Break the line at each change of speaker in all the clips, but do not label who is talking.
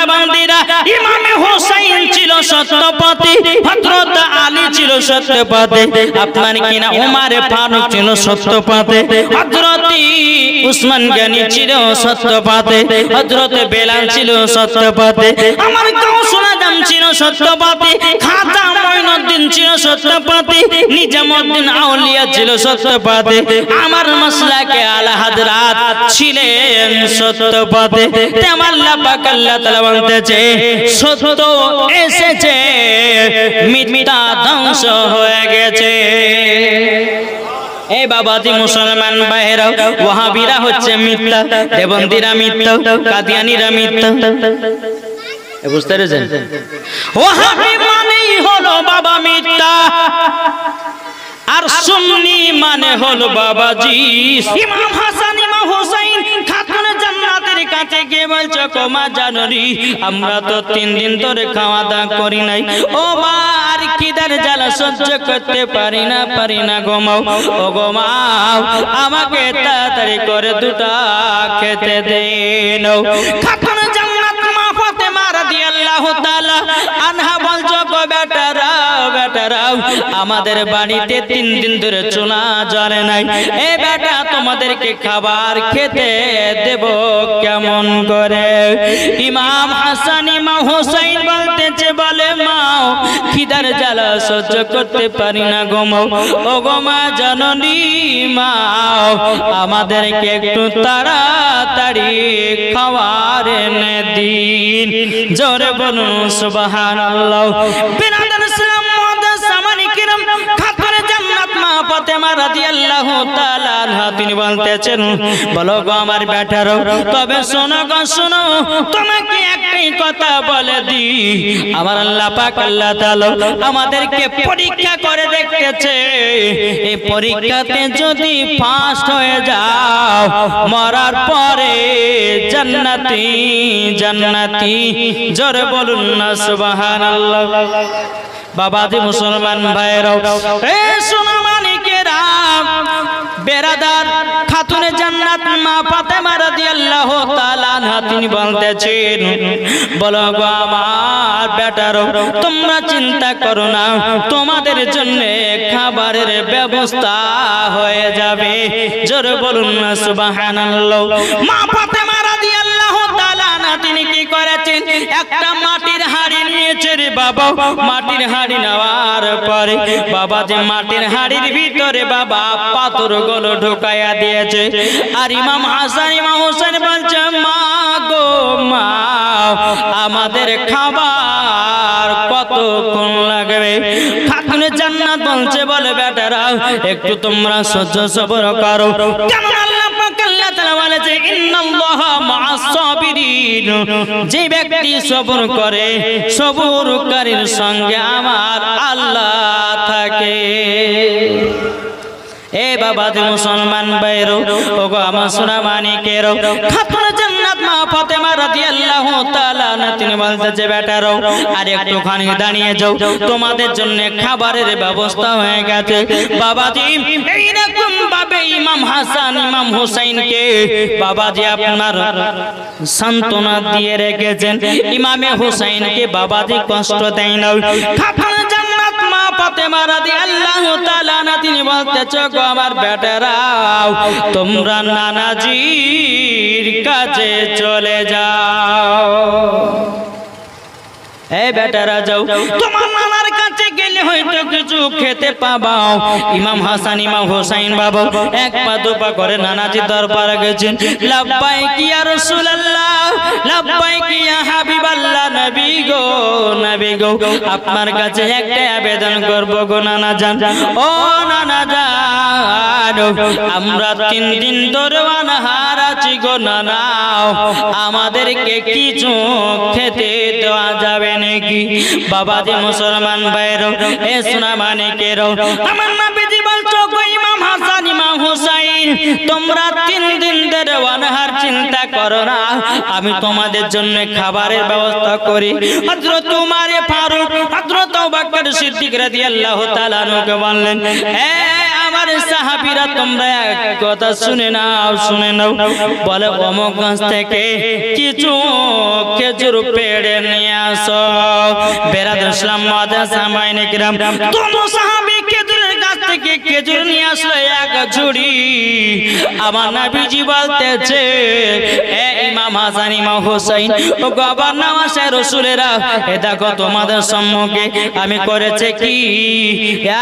বান্দিরা, ইমামে হুসাইন ছিল সত্যপতি, হযরত আলী ছিল সত্যপতি, আপনার কিনা ওমরে ফারুক ছিল সত্যপতি, হযরত উসমান গনি ছিল সত্যপতি, হযরত বেলাল ছিল সত্যপতি, আমার গাউসুল আজম ছিল সত্যপতি, খাজা মঈনুদ্দিন ছিল সত্যপতি, নিজামউদ্দিন আউলিয়া ছিল সত্যপতি, আমার মাসলাকে আলা হযরত ছিলেন সত্যপতি। তেমন আল্লাহ পাক আল্লাহ তাআলা বলতেছে সত্য এসেছে, মিথ্যা ধ্বংস হয়ে গেছে। এই বাবাজি মুসলমান ভাইরা, ওয়াহাবিরা হচ্ছে মিথ্যা, দেবন্দীরা মিথ্যা, কাদিয়ানীরা মিথ্যা। বুঝতে পেরেছেন? ওয়াহাবি মানেই হলো বাবা মিথ্যা, আর সুন্নি মানে হলো বাবাজি। ইমাম হাসান ইমাম হুসাইন খাতুনে জান্নাতের কাছে গিয়ে বলছে কোমা জানরি, আমরা তো 3 দিন ধরে খাওয়া দাওয়া করি নাই, ও মা আর খিদার জ্বালা সহ্য করতে পারি না গোমাও, ও গোমাও আমাকে তাড়াতাড়ি করে দুটা খেতে দেন। খাতুনে জান্নাত মা ফাতেমা রাদিয়াল্লাহু তাআলা আনহা বলছো গো বেটারাও আমাদের বাড়িতে 3 দিন ধরে চুলা জ্বলে নাই, এ বেটা তোমাদেরকে খাবার খেতে দেব কেমন করে? ইমাম হাসান ইমাম হুসাইন বলতেছে, বলে মাও খিদার জ্বালা সহ্য করতে পারি না গোমাও, ও গোমা জননী মাও আমাদেরকে একটু তাড়াতাড়ি খাবার এনে দিন। জোরে বলুন সুবহানাল্লাহ। বিরাদার ইসলাম মুআদ্দাস সামানি কিরাম, খাতুনে জান্নাত মা ফাতেমা রাদিয়াল্লাহু তাআলা আনহা তিনি বলতেছেন, বলো গো আমার বেটারো, তবে শোনো গো শোনো, তোমাকে একটাই কথা বলে দি, আমার আল্লাহ পাক আল্লাহ তাআলা আমাদেরকে পরীক্ষা করে দেখতেছে, এই পরীক্ষাতে যদি ফার্স্ট হয়ে যাও মরার পরে জান্নাতি জান্নাতি। জোরে বলুন না সুবহানাল্লাহ। বাবাজি মুসলমান ভাইরা, এ সোনা মানিকেরা, বেরাদার খাতুনে জান্নাত মা ফাতেমা রাদিয়াল্লাহু তাআলা আনহা তিনি বলতেছেন, বলো গো আমার বেটারো, তোমরা চিন্তা করো না, তোমাদের জন্য খাবারের ব্যবস্থা হয়ে যাবে। জোরে বলুন না সুবহানাল্লাহ। মা ফাতেমা রাদিয়াল্লাহু তাআলা আনহা তিনি কি করেছেন, একটা মাটির হাড়ি নিয়েছে রে বাবা, মাটির হাড়ি নেওয়ার পরে বাবা যে মাটির হাড়ির ভিতরে বাবা পাথরগুলো ঢুকাইয়া দিয়েছে, আর ইমাম হাসান ইমাম হুসাইন বলছে, মা গো মা আমাদের খাবার কতক্ষণ লাগবে? খাতুনে জান্নাত বলছে, বলে বেটারা একটু তোমরা সহ্য সবর করো। কেমন আল্লাহ পাক আল্লাহ তাআলা বলেছে, ইন্নাল্লাহা মা'আস সাবিরিন, যে ব্যক্তি সবর করে সবরকারীর সঙ্গে আমার আল্লাহ থাকে। এ বাবাজি মুসলমান ভাইরো, ওগো আমার সোনা মানিকেরো, খাতুনে জান্নাত মা ফাতেমা রাদিয়াল্লাহু তাআলা আনহা তিনি বলতেছে, বেটারো আর একটুখানি দাঁড়িয়ে যাও, তোমাদের জন্য খাবারের ব্যবস্থা হয়ে গেছে। বাবাজি এইরকম ভাবে ইমাম হাসান ইমাম হুসাইনকে বাবাজি আপনার সান্ত্বনা দিয়ে রেখেছেন, ইমামে হুসাইনকে বাবাজি কষ্ট দেয় না। খাতুনে জান্নাত মা ফাতেমা রাদিয়াল্লাহু তাআলা আনহা তিনি বলতেছে, গো আমার বেটারাও তোমরা নানাজির কাছে চলে যাও। এই বেটারা যাও, তোমার নানার কাছে গেলে হয়তো কিছু খেতে পাবাও। ইমাম হাসান ইমাম হুসাইন বাবা এক পা দুপা করে নানাজি দরবারে গেছেন। লাব্বাইক ইয়া রাসূলুল্লাহ, লাব্বাইক ইয়া হাবিবাল্লাহ, নবী গো নবী গো, আপনার কাছে একটা আবেদন করব গো নানা জান। ও নানা জান, আমরা 3 দিন ধরে অনাহার আছি গো নানা, আমাদেরকে কিছু খেতে দেওয়া যাবে নাকি? বাবাজি মুসলমান ভাইরো, এ সোনা মানিকেরো, আমার নবীজি বলছো গো ইমাম হাসান ইমাম হুসাইন, তোমরা 3 দিন ধরে অনাহার, চিন্তা করো না, আমি তোমাদের জন্য খাবারের ব্যবস্থা করি। হযরত উমর ফারুক হযরত আবু বকর সিদ্দিক রাদিয়াল্লাহু তাআলা আনহুকে বললেন, এ আমার সাহাবী সাহাবীরা তোমরা এক কথা শুনে নাও বলে অমুক গাছ থেকে কিছু খেজুর পেড়ে নিয়ে আসো। বেরাদর ইসলাম মুআজ্জাজ সামাইনে কিরাম দোনো সাহাবী খেজুরের গাছ থেকে খেজুর নিয়ে আসলো এক ঝুড়ি। আমার নবীজি বলতেছে এ ইমাম হাসান ইমাম হুসাইন ও গবার নওয়াসে রাসূলেরা এ দেখো তোমাদের সম্মুখে আমি করেছে কি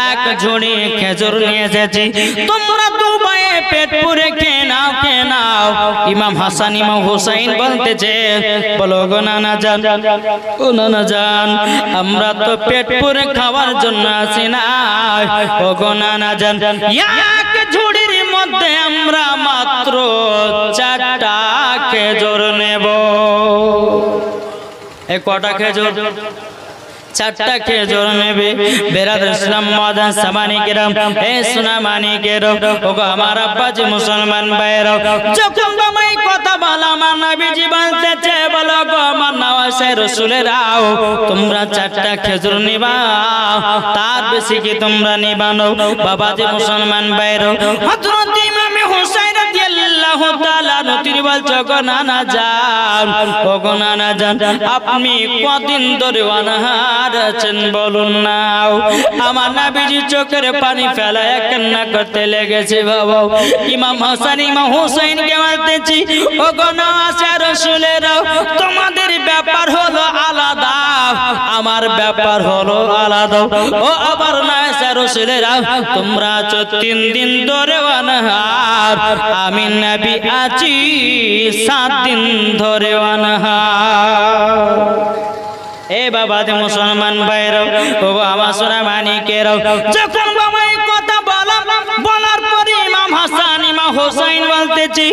এক ঝুড়ি খেজুর নিয়ে এসেছি, তোমরা দুবাই পেট পুরে খেয়ে নাও। ইমাম হাসান ইমাম হুসাইন বলতেছে বলো গো নানা জান, ও নানা জান আমরা তো পেট পুরে খাওয়ার জন্য আসি না। ও গো নানা জান এক ঝুড়ির মধ্যে আমরা মাত্র 4টা খেজুর নেব। এ কটা খেজুর? 4টা খেজুর নেবে। বেরাদর ইসলাম মুআজ্জাজ সামানি কিরাম এ সুনামানি কিরাম ও গো আমার আব্বাজি মুসলমান ভাইরা, যখন এই কথা বলা আমার নবীজি বলতেছে বলো গো আমার নওয়াসে রাসূলেরা তোমরা 4টা খেজুর নিবা, তার বেশি কি তোমরা নিবা না? বাবাজি মুসলমান ভাইরা, হযরত ইমাম হুসাইন রাদিয়াল্লাহু তাআলা তিনি বলছো গো নানা জান, ও গো নানা জান আপনি কতদিন ধরে অনাহার আছেন বলুন না। আমার নবীজি চোখের পানি ফেলায় কান্না করতে লেগেছে। বাবা ইমাম হাসান ইমাম হুসাইন কে বলতেছি ও গো নওয়াসে রাসূলেরা তোমাদের ব্যাপার হলো আলাদা, আমার ব্যাপার হলো আলাদা। ও আবার নওয়াসে রাসূলেরা তোমরা 3 দিন ধরে অনাহার, আমি নবী আছি 7 দিন ধরে অনাহার। এ বাবা যে মুসলমান ভাইরা ও আমার সোনা মানিকেরাও, যখন বাবা এই কথা বলার পরে ইমাম হাসান ইমাম হুসাইন বলতেছি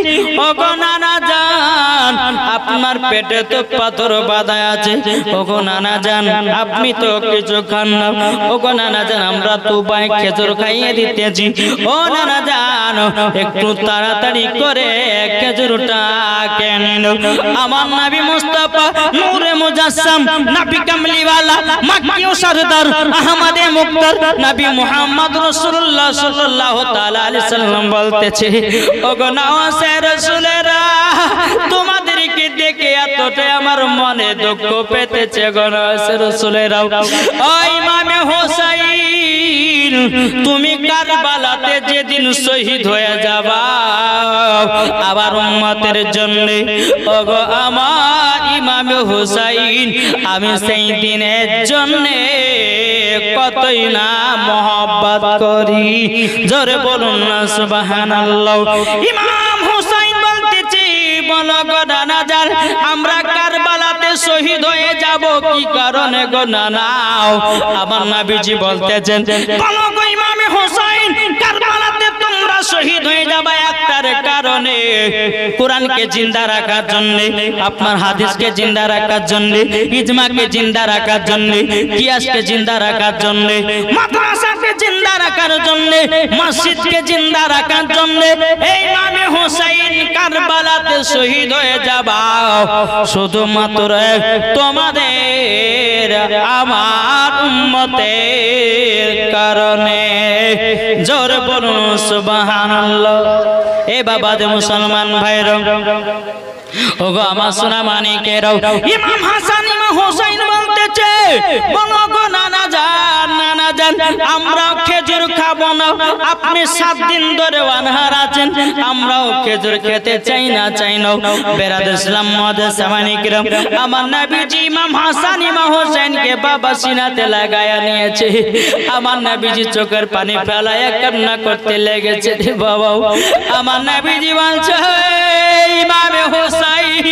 ও গো নানা জান আপনার পেটে তো পাথর বাঁধা আছে, ও গো নানা জান আপনি তো কিছু খান না। ও গো নানা জান আমরা তো ভাই খেজুর খাইয়ে দিতেছি। ও নানা জান একটু তাড়াতাড়ি করে খেজুরটা কেনে নাও। আমার নবী মুস্তাফা নূরে মুজাসসাম নবী কামলিওয়ালা মক্কি ও সরদার আহমদে মুক্তার নবী মুহাম্মদ রাসূলুল্লাহ সাল্লাল্লাহু তাআলা আলাইহি সাল্লাম বলতেছে ও গো নওয়াসে রাসূলেরা তোমাদেরকে দেখে এতটাই আমার মনে দুঃখ পেতেছে গো নওয়াসে রাসূলেরা। ও ইমামে হুসাইন তুমি কারবালাতে যেদিন শহীদ হয়ে যাবা আবার উম্মতের জন্য, ও গো আমার ইমামে হুসাইন আমি সেই দিনের জন্য কতই না মহব্বত করি, জোরে বলুন না সুবহানাল্লাহ। ইমাম হুসাইন বলতেছি বলো গো নানা জান আমরা কারবালাতে শহীদ হয়ে যাব কি কারণে গো নানা? আমার নবীজি বলতেছেন বলো গো ইমামে হুসাইন কারবালাতে তোমরা শহীদ হয়ে যাবে একটার কারণে, কোরআনকে জিন্দা রাখার জন্য, আপনার হাদিসকে জিন্দা রাখার জন্য, ইজমাকে জিন্দা রাখার জন্য, কিয়াসকে জিন্দা রাখার জন্য, মাদ্রাসাকে জিন্দা রাখার জন্য, মসজিদকে জিন্দা রাখার জন্য এই ইমামে হুসাইন কারবালাতে শহীদ হয়ে যাবা শুধুমাত্র তোমাদের আমার উম্মতের কারণে, জোরে বলুন সুবহানাল্লাহ। এ বাবা যে মুসলমান ভাইরা ও গো আমার সোনা মানিকেরাও, ইমাম হাসান ইমাম হুসাইন বলতেছে বলো গো নানা জান আমরা খেজুর খাবো না, আপনি 7 দিন ধরে অনাহার আছেন, আমরাও খেজুর খেতে চাই না। বেরাদর ইসলাম মুআজ্জাজ সামানি কিরাম আমার নবীজি ইমাম হাসান ইমাম হুসাইনকে বাবা সিনাতে লাগায়া নিয়েছে। আমার নবীজি চোখের পানি ফেলায় কান্না করতে লেগেছে। বাবা আমার নবীজি বলছে ইমামে হুসাইন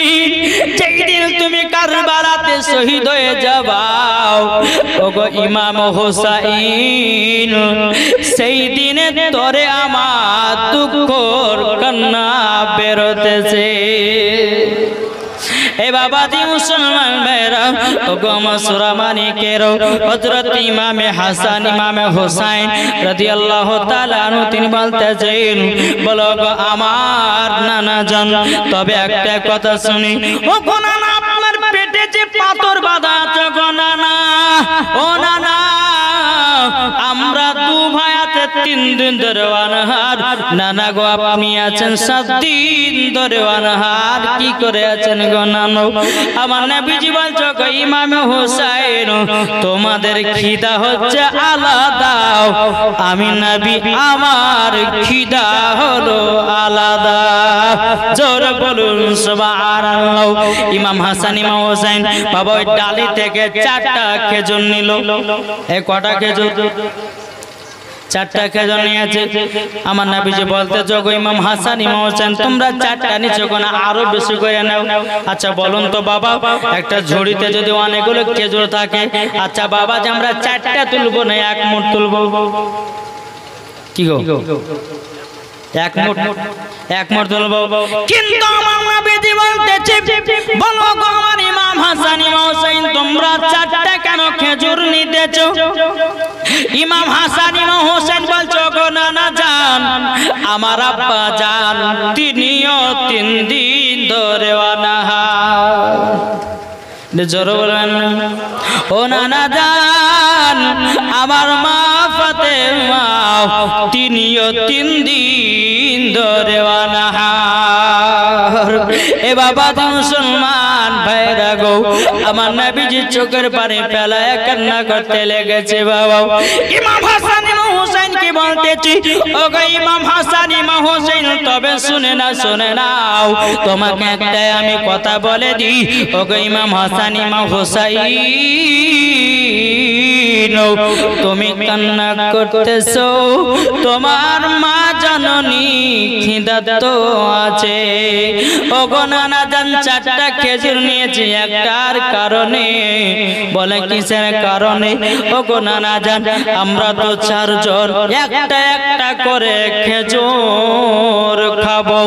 যেই দিন তুমি কারবালাতে শহীদ হয়ে যাবা ও গো ইমাম হুসাইন সেই দিনে তোরে আমার দুঃখর কান্না বেরোতেছে। এ বাবাজি মুসলমান ভাইরা ও গো আমার সোনা মানিকেরাও, হযরত ইমামে হাসান ইমামে হুসাইন রাদিয়াল্লাহু তাআলা আনহু তিনি বলতেছেন বলো গো আমার নানা জান তবে একটা কথা শুনি, ও গো নানা আপনার পেটে যে পাথর বাঁধা আছে গো নানা, ও নানা আমরা 2 ভাই আছে 3 দিন ধরে অনাহার। নানা গো আপনি আছেন 7 দিন ধরে অনাহার, কি করে আছেন গো নানো? আমার নবীজি বলছো গো ইমাম হোসেন তোমাদের খিদা হচ্ছে আলাদা, আমি নবী আমার খিদা হলো আলাদা। জোরে বলুন সুবহানাল্লাহ। ইমাম হাসান ইমাম হোসেন বাবা ওই ডালি থেকে 4টা খেজুর নিল। এই কটা খেজুর? 4টা খেজুর নিয়েছে। আমার নবীজি বলতে যোগ ইমাম হাসান ইমাম হোসেন তোমরা 4টা নিছো কোন আরো বেশি করে নাও। আচ্ছা বলুন তো বাবা একটা ঝুড়িতে যদি অনেকগুলো খেজুর থাকে, আচ্ছা বাবা যে আমরা 4টা তুলবো না 1 মুঠ তুলবো? কি গো 1 মুঠ তুলবো। কিন্তু আমার নবীজি বলতেছে বলো গো আমার ইমাম হাসান ইমাম হোসেন তোমরা 4টা কেন খেজুর নিতেছো? ইমাম হাসান ইমাম হোসেন বলছো গো নানা জান আমার আব্বা জান তিনিও 3 দিন ধরে অনাহার। জোরে বলেন ও নানা জান আমার মা ফাতেমা তিনিও 3 দিন ধরে অনাহার। এ বাবা মুসলমান ভাইরা গো আমার নবীজি চোখের পানি ফেলায় কান্না করতে লেগেছে বাবা। ইমাম হাসান ইমাম হোসেন কি বলতেছি ও গো ইমাম হাসান ইমাম হোসেন তবে শুনে নাও তোমাকে একটা আমি কথা বলে দিই ও গো ইমাম হাসান ইমাম হোসেন তুমি কান্না করতেছো তোমার মা জননী খিদার্ত আছে। ও গো নানা জান 4টা খেজুর নিয়েছি একটার কারণে। বলে কিসের কারণে? ও গো নানা জান আমরা তো 4 জন একটা একটা করে খেজুর খাবো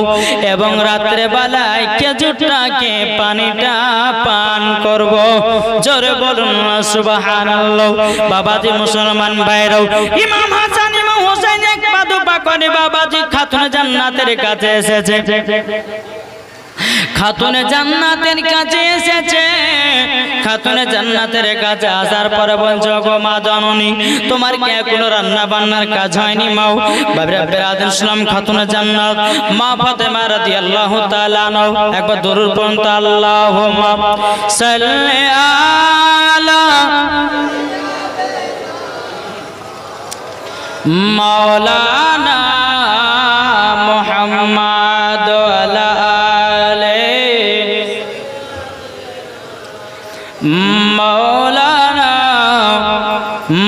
এবং রাত্রে বেলায় খেজুরটাকে পানিটা পান করব। জোরে বলুন সুবহানাল্লাহ। বাবাজি মুসলমান ভাইরাও ইমাম হাসান ইমাম হোসেন এক পা দুপা করে বাবাজি খাতুনে জান্নাতের কাছে এসেছে। খাতুনে জান্নাতের কাছে এসেছে। খাতুনে জান্নাতের কাছে আসার পরে বলছো গো মা জননী তোমার কি এখনো রান্না বান্নার কাজ হয়নি? মাও বাবরা বেরাদুল ইসলাম খাতুনে জান্নাত মা ফাতেমা রাদিয়াল্লাহু তাআলা আনহা একবার দরুদ পড়ুন তো আল্লাহুম্মা সাল্লি আলা মাওলানা মুহাম্মদ ওয়ালা আলে মাওলানা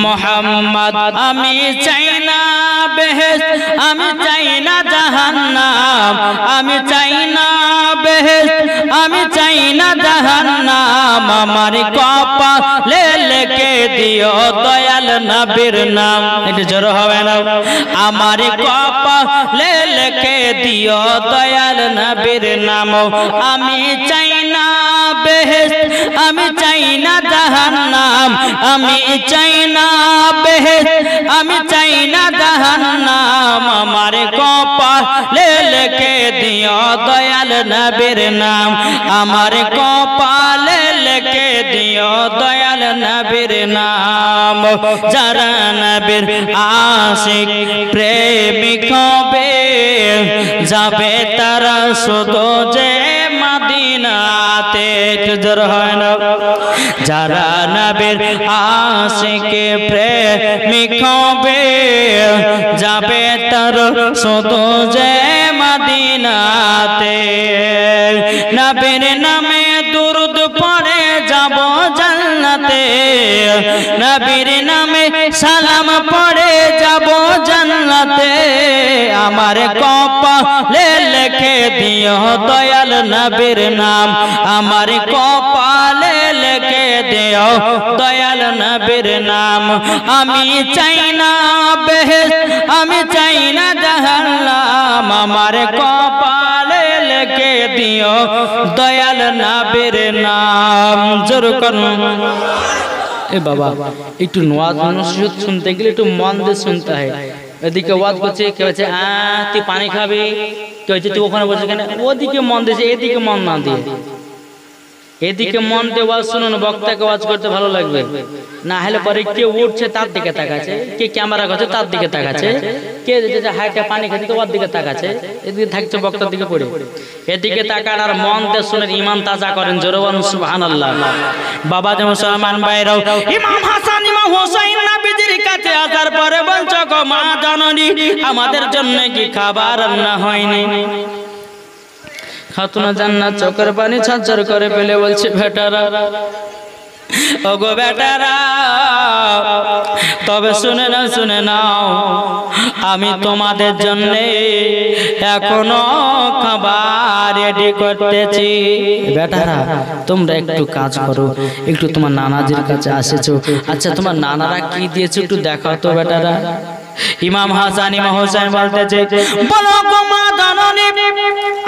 মুহাম্মদ। আমি চাই না বেহেশত আমি চাই না জাহান্নাম, আমি চাই না বেহেশত আমি চাই না জাহান্নাম। আমার কপালে লিখে দিও দয়াল নবীর নাম। একটু জোরে হবে না? আমার কপালে লিখে দিও দয়াল নবীর নাম। আমি চাই না বেহেশত আমি চাই না জাহান্নাম, আমি চাই না বেহেশত আমি চাই না জাহান্নাম। আমার কপালে লিখে দিও দয়াল নবীর নাম, আমার কপালে লিখে দিও দয়াল নবীর নাম। যারা নবীর আশিক প্রেমিক হবে যাবে তারা শুধু যে মদিনাতে। জোর হয় না? যারা নবীর আশিক প্রেমিক হবে যাবে তারা শুধু যে মদিনাতে। নবীর নামে দুরূদ পড়ে যাব জান্নাতে, নবীর নামে সালাম পড়ে যাব জান্নাতে। আমার কপালে লিখে দিও দয়াল নবীর নাম, আমার কপালে লিখে দিও দয়াল নবীর নাম। আমি চাই না বেহেশত আমি চাই না জাহান্নাম, আমার কপালে লিখে দিও দয়াল নবীর নাম। জোর করুন। এ বাবা একটু ওয়াজ নসিহত শুনতে গেলে একটু মন দিয়ে শুনতে হয়। এদিকে ওয়াজ করছে কেউ বলছে তুই পানি খাবি, কেউ বলছে তুই ওখানে বসে কেন, ওদিকে মন দিয়েছে এদিকে মন না দিয়ে। এদিকে মন দিয়ে ওয়াজ শুনুন, বক্তাকে ওয়াজ করতে ভালো লাগবে না হলে পরে কে উঠছে তার দিকে তাকাচ্ছে, কে ক্যামেরা করছে তার দিকে তাকাচ্ছে, কে হাইটা পানি খাচ্ছে ওর দিকে তাকাচ্ছে, এদিকে থাকছে বক্তার দিকে পড়ে। এদিকে তাকান আর মন দিয়ে শুনে ইমান তাজা করেন, জোরে বলুন সুবহানাল্লাহ। বাবা যে মুসলমান ভাইরাও, ইমাম হাসান ইমাম হোসেন নবীজির কাছে আসার পরে বলছো গো মা জননী আমাদের জন্য কি খাবার রান্না হয়নি? খাতুনা জান্নাত চোখের পানি ছাড়ছাড় করে ফেলে বলছে বেটারা, ওগো বেটারা তবে শুনে নাও আমি তোমাদের জন্য এখনো খাবার রেডি করতেছি। বেটারা তোমরা একটু কাজ করো, একটু তোমার নানাজির কাছে আসেছো, আচ্ছা তোমার নানারা কি দিয়েছে একটু দেখাও তো বেটারা। ইমাম হাসান ইমাম হোসেন বলতেছে, বলো গো মা জননী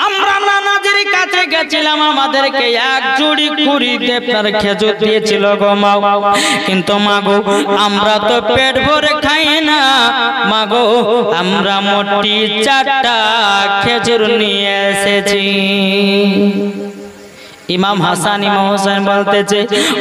আমরা নানাজির কাছে গেছিলাম, আমাদেরকে এক জুড়ি কুড়ি দেবতার খেজুর দিয়েছিল গো মা, কিন্তু মা গো আমরা তো পেট ভরে খাই না মা গো, আমরা মোটি 4টা খেজুর নিয়ে এসেছি। ইমাম হাসান ইমাম হোসেন বলতেছে,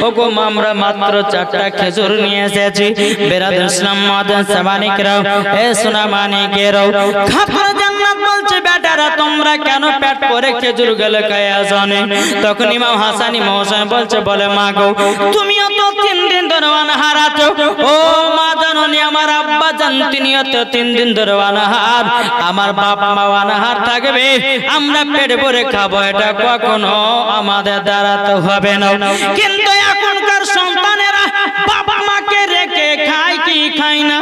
ওগো আমরা মাত্র 4টা খেজুর নিয়ে এসেছি। বেরাদর ইসলাম মাদান সামানিকরাও, এ সোনা মানিকেরাও, খাতুনা জান্নাত বলছে বেটারা তোমরা কেন পেট ভরে খেজুর গেলে খায়া জানে? তখন ইমাম হাসান ইমাম হোসেন বলছে, বলে মা গো তুমিও তো 3 দিন ধরে অনাহার আছো, ও মা জননী আমার আব্বা জান তিনিও তো 3 দিন ধরে অনাহার, আমার বাপ মা অনাহার থাকবে, আমরা পেট ভরে খাবো এটা কখনো আমাদের দ্বারা তো হবে না। কিন্তু এখনকার সন্তানেরা বাবা মাকে রেখে খায় কি খায় না?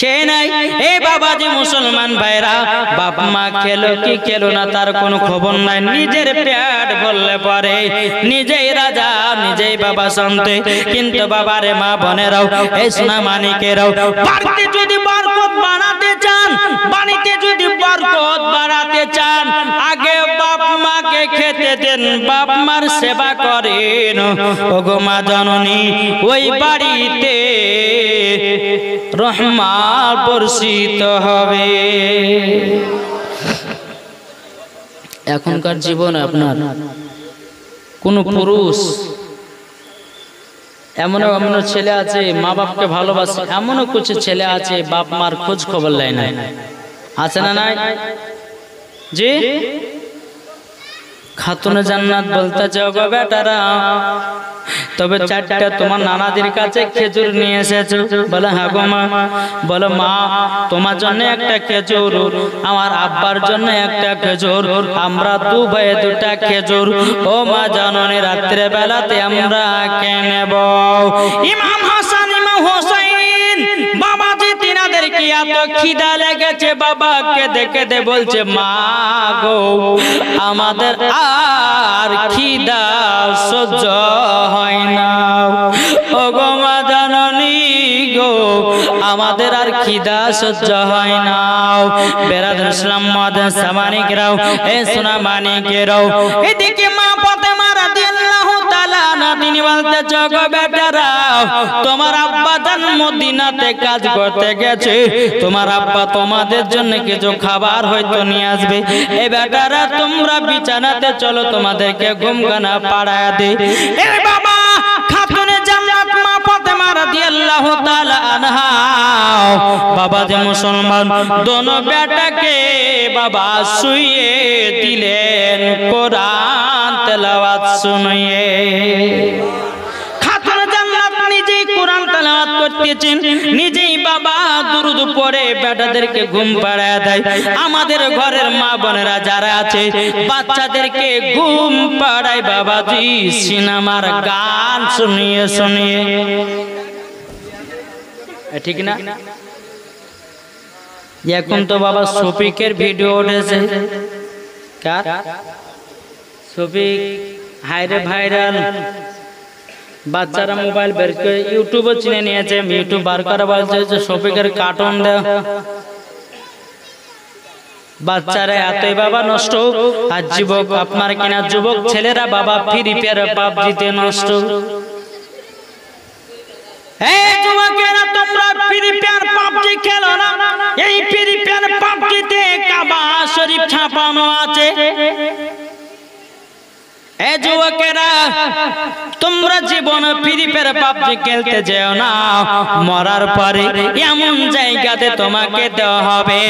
খেয়ে নাই। এই বাবাজি মুসলমান ভাইরা, বাপ মা খেলো কি খেলো না তার কোনো খবর নাই, নিজের পেট ভরলে পরে নিজেই রাজা নিজেই বাবা শান্তি। কিন্তু বাবারে মা বোনেরাও, এই সোনা মানিকেরাও, বাড়িতে যদি বরকত বাড়াতে চান, বাড়িতে যদি বরকত বাড়াতে চান, আগে বাপ মাকে খেতে দেন, বাপ মার সেবা করেন। ওগো মা জননী ওই বাড়িতে রহমত বর্ষিত হবে। এখনকার জীবনে আপনার কোন পুরুষ এমন এমন ছেলে আছে মা বাপকে ভালোবাসে, এমনও কিছু ছেলে আছে বাপ মার খোঁজ খবর নেয় না, আছে না নাই? জি খাতুনা জান্নাত বলতে যাও গো বেটারা, তবে 4টা তোমার নানাদের কাছে খেজুর নিয়ে এসেছো? বলে হ্যাঁ গো মা। বলো মা তোমার জন্য একটা খেজুর, আমার আব্বার জন্য একটা খেজুর, আমরা 2 ভাইয়ে 2টা খেজুর। ও মা জননী রাত্রে বেলাতে আমরা কে নেব? ইমাম হাসান ইমাম হোসেন বাবাজি তিনাদের কি এত খিদা লেগেছে, বাবাকে দেখে দে বলছে মা গো আমাদের আর খিদা সহ্য হয় না, ও গো মা জননী গো আমাদের আর খিদা সহ্য হয় না। বেরাদর ইসলাম মাদান সামানিকরাও, এ সোনা মানিকেরাও, এদিকে মা ফাতেমা রাদিয়াল্লাহু তাআলা আনহা তিনি বলতেছে, গো বেটারা তোমার আব্বা জান মদিনাতে কাজ করতে গেছে, তোমার আব্বা তোমাদের জন্য কিছু খাবার হয়তো নিয়ে আসবে। এই বেটারা তোমরা বিছানাতে চলো, তোমাদেরকে ঘুমখানা পাড়ায় দে। এ বাবা খাতুনে জান্নাত মা ফাতেমা রাদিয়াল্লাহু তাআলা আনহা, বাবা যে মুসলমান দোনো বেটাকে বাবা শুইয়ে দিলেন কোরআন তেলাওয়াত শুনিয়ে। খাতুনে জান্নাত নিজেই কোরআন তেলাওয়াত করতেছেন, নিজেই বাবা দুরুদ পড়ে বেটাদেরকে ঘুম পাড়ায় দেয়। আমাদের ঘরের মা বোনেরা যারা আছে বাচ্চাদেরকে ঘুম পাড়ায় বাবাজি সিনেমার গান শুনিয়ে শুনিয়ে, ঠিক না? এখন তো বাবা শফিকের ভিডিও উঠেছে, কার শফিক হাইরে ভাইরাল, বাচ্চারা মোবাইল বের করে ইউটিউবে চিনে নিয়েছে, ইউটিউব বার করে বলছে যে শফিকের কার্টুন দেয়। বাচ্চারা এতই বাবা নষ্ট, আর যুবক আপনার কিনা যুবক ছেলেরা বাবা ফ্রি ফায়ার পাবজিতে নষ্ট। এই যুবকেরা তোমরা ফ্রি ফায়ার পাবজি খেলো না, এই ফ্রি ফায়ার পাবজিতে কাবা শরীফ ছাপানো আছে। এ যুবকেরা, তোমরা জীবনে ফ্রি ফায়ার পাবজি খেলতে যেও না। মরার পরে এমন জায়গাতে তোমাকে দেওয়া হবে,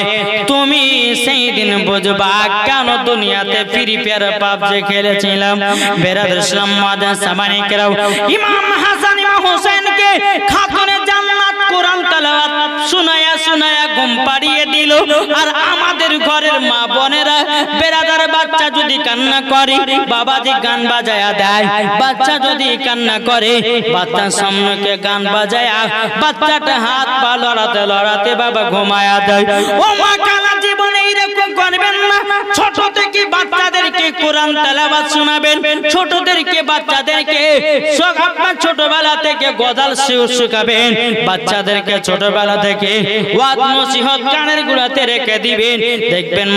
তুমি সেই দিন বুঝবা কেন দুনিয়াতে ফ্রি ফায়ার পাবজি খেলেছিলাম। বেরাদর ইসলাম মাদ্রাসা মানিকেরাও, ইমাম হাসান ইমাম হোসেনকে খাতুনে জান্নাত কোরআন তেলাওয়াত শোনায়া শোনায়া ঘুম পাড়িয়ে দিল। আর আমাদের ঘরের মা বোনেরা, বেরাদার বাচ্চা যদি কান্না করে বাবাজি গান বাজায়া দেয়। বাচ্চা যদি কান্না করে বাচ্চার সামনে গান বাজায়া বাচ্চাটা হাত পা লড়াতে লড়াতে বাবা ঘুমায়া দেয়। ও মা, কালা জীবনে এরকম করবেন না। ছোট থেকে বাচ্চাদেরকে কোরআন তেলাওয়াত শোনাবেন, ছোটদেরকে বাচ্চাদেরকে আপনার ছোটবেলা থেকে গজাল শেখাবেন, বাচ্চাদেরকে ছোটবেলা থেকে ওয়াজ নসিহত কানের গুড়াতে রেখে দিবেন। দেখবেন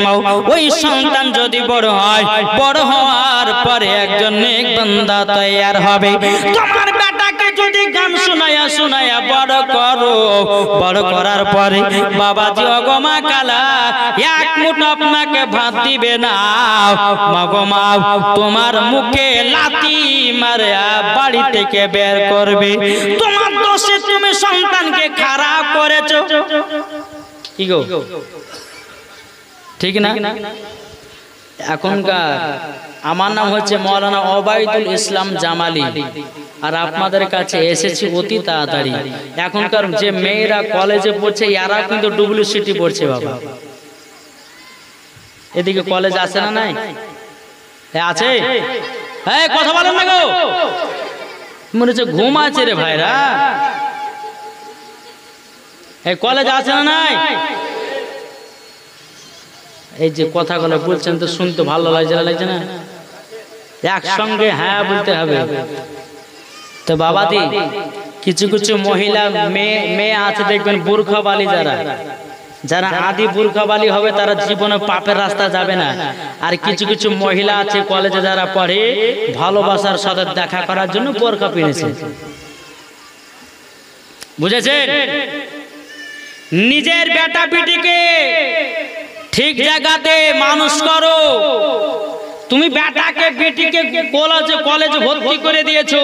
ওই সন্তান যদি বড় হয়, বড় হওয়ার পরে একজন নেক বান্দা তৈয়ার হবে। তোমার বেটাকে যদি গান শোনায়া শোনায়া বড় করো, বড় করার পরে বাবাজি অগমা কালা এক মুঠো আপনাকে ভাত দিবে না। মাগো মা, তোমার মুখে লাথি মারে বাড়ি থেকে বের করবে। তোমার দোষে তুমি সন্তানকে খারাপ করেছো। কি গো, ঠিক না? এখনকার আমার নাম হচ্ছে মৌলানা ওবায়দুল ইসলাম জামালি, আর আপনাদের কাছে এসেছি অতি তাড়াতাড়ি। এখনকার যে মেয়েরা কলেজে পড়ছে এরা কিন্তু ডুপ্লিসিটি পড়ছে বাবা। এদিকে কলেজ আছে না? নাই আছে? হ্যাঁ, কথা বলেন না গো, মনে হচ্ছে ঘুম আছে রে ভাইরা। এই কলেজ আছে না? নাই? এই যে কথাগুলো বলছেন তো শুনতে ভালো লাগছে না? একসঙ্গে হ্যাঁ বলতে হবে তো। বাবাদি, কিছু কিছু মহিলা মেয়ে আছে দেখবেন বুরখাবালি, যারা আদি বুরখাবালি হবে তারা জীবনে পাপের রাস্তা যাবে না। আর কিছু কিছু মহিলা আছে কলেজে যারা পড়ে ভালোবাসার সাথে দেখা করার জন্য বোরখা পিনেছে। বুঝেছেন? নিজের বেটা বেটিকে ঠিক জায়গাতে মানুষ করো। তুমি বেটাকে বেটিকে কলেজে ভর্তি করে দিয়েছো,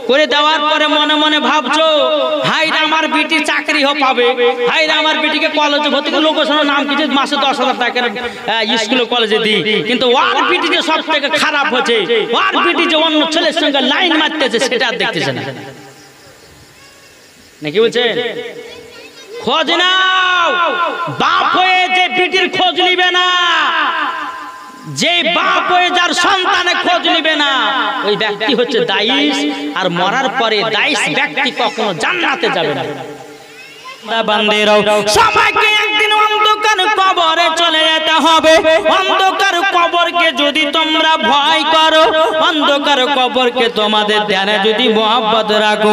করে দেওয়ার পরে মনে মনে ভাবছো হাইরা আমার বেটি চাকরি পাবে, হাইরা আমার বেটিকে কলেজে ভর্তি করে লোকেশনের নাম কিছু মাসে 10,000 টাকা স্কুলে কলেজে দিই। কিন্তু ওর বেটি যে সব থেকে খারাপ হচ্ছে, ওর বেটি যে অন্য ছেলের সঙ্গে লাইন মারতেছে সেটা আর দেখতেছে না। নাকি বলছেন? খোঁজ নাও। বাপ হয়ে যে বেটির খোঁজ নিবে না, যে বাপ হয়ে যার সন্তানের খোঁজ নিবে না, ওই ব্যক্তি হচ্ছে দাইশ। আর মরার পরে দাইশ ব্যক্তি কখনো জান্নাতে যাবে না। সবাইকে একদিন অন্ধকার কবরে চলে যেতে হবে। অন্ধকার কবরকে যদি তোমরা ভয় করো, অন্ধকার কবরকে তোমাদের ধ্যানে যদি মোহাব্বত রাখো,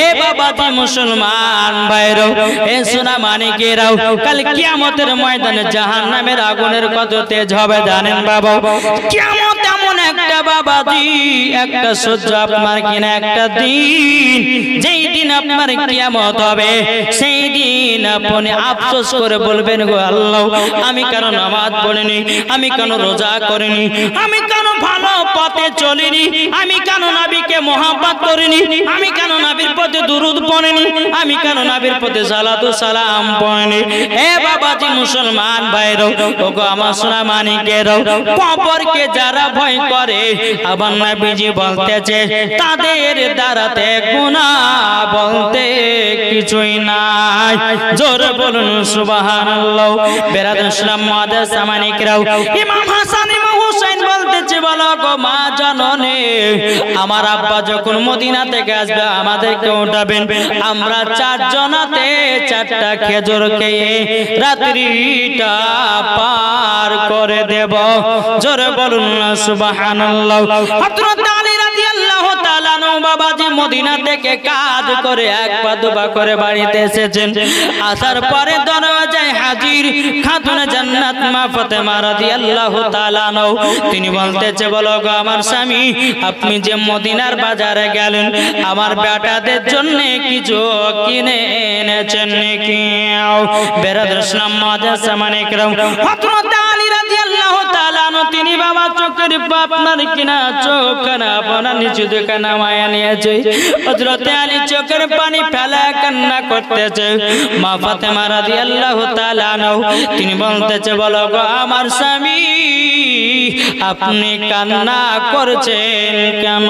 এ বাবাজি মুসলমান ভাইরা, এ সোনা মানিকেরাও, কাল কিয়ামতের ময়দানে জাহান্নামের আগুনের কত তেজ হবে জানেন বাবা? কিয়ামত এমন একটা বাবাজি, একটা সহ্য আপনার কিনা একটা দিন, যেই দিন আপনার কিয়ামত হবে, সেই দিন আপনি আফসোস করে বলবেন, গো আল্লাহ, আমি কেন নামাজ পড়িনি, আমি কেন রোজা করিনি, আমি কেন ভালো পথে চলিনি, আমি কেন নবীকে মোহাব্বত করিনি, আমি কেন নবীর প্রতি দুরূদ পড়িনি, আমি কেন নবীর প্রতি সালাতু সালাম পড়িনি। এ বাবাজি মুসলমান ভাইরা, ওগো আমার সোনা মানিকেরা, কবরকে যারা ভয় করে, আবার নবীজি বলতেছে তাদের দ্বারাতে গুনাহ বলতে কিছুই নাই। জোরে বলুন সুবহানাল্লাহ। বেরাদর ইসলাম মাদ্রাসা মানিকরাও, ইমাম হাসান ইমাম হোসেন বলতেছে, বলো গো মা জননী, আমার আব্বা যখন মদিনা থেকে আসবে আমাদেরকে উঠাবেন, আমরা 4 জনাতে 4টা খেজুর খেয়ে রাত্রিটা পার করে দেব। জোরে বলুন সুবহানাল্লাহ। হযরত আলী রাদিয়াল্লাহু তাআলা নও বাবাজি মদিনা থেকে কাজ করে 1 পা 2 পা করে বাড়িতে এসেছেন। আসার পরে দরজায় হাজির খাতুনে জান্নাত মা ফাতেমা রাদিয়াল্লাহু তাআলা নও। তিনি বলতেছে, বলো গো আমার স্বামী, আপনি যে মদিনার বাজারে গেলেন, আমার বেটাদের জন্য কিছু কিনে এনেছেন নাকি? বেরাদর ইসলাম মাদ্রাসা মানিকরাও, হযরত আলী রাদিয়াল্লাহু রাদিয়াল্লাহু তাআলা আনহু তিনি বাবা চোখের আপনার কিনা চোখ কানা আপনার নিচু দিকে নামায়া নিয়েছে হযরত আলী চোখের পানি ফেলা কান্না করতেছে মা ফাতেমা রাদিয়াল্লাহু তাআলা আনহা তিনি বলতেছে বলো গো আমার স্বামী আপনি কান্না করছেন কেন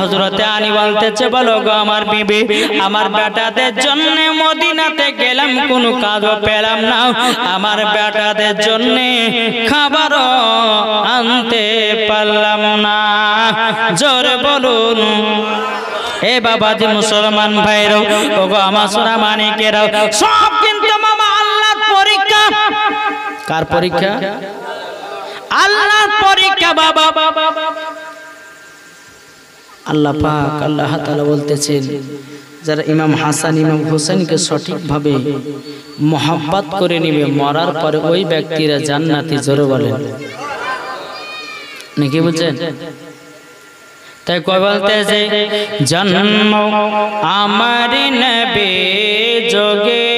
হযরত আলী বলতেছে বলো গো আমার বিবি আমার বেটাদের জন্য মদিনাতে গেলাম কোনো কাজও পেলাম না আমার বেটাদের জন্য খাবারও আনতে পারলাম না জোরে বলুন এ বাবাজি মুসলমান ভাইরা ওগো আমার সোনা মানিকেরা সব কিন্তু মামা আল্লাহর পরীক্ষা কার পরীক্ষা আল্লাহর পরীক্ষা বাবা আল্লাহ পাক আল্লাহ তাআলা বলতেছেন যারা ইমাম হাসান ইমাম হোসেনকে সঠিকভাবে মহব্বত করে নেবে মরার পরে ওই ব্যক্তিরা জান্নাতি জোরে বলেন নাকি বুঝছেন তাই কই বলতেছে জন্ম আমার নবী যোগে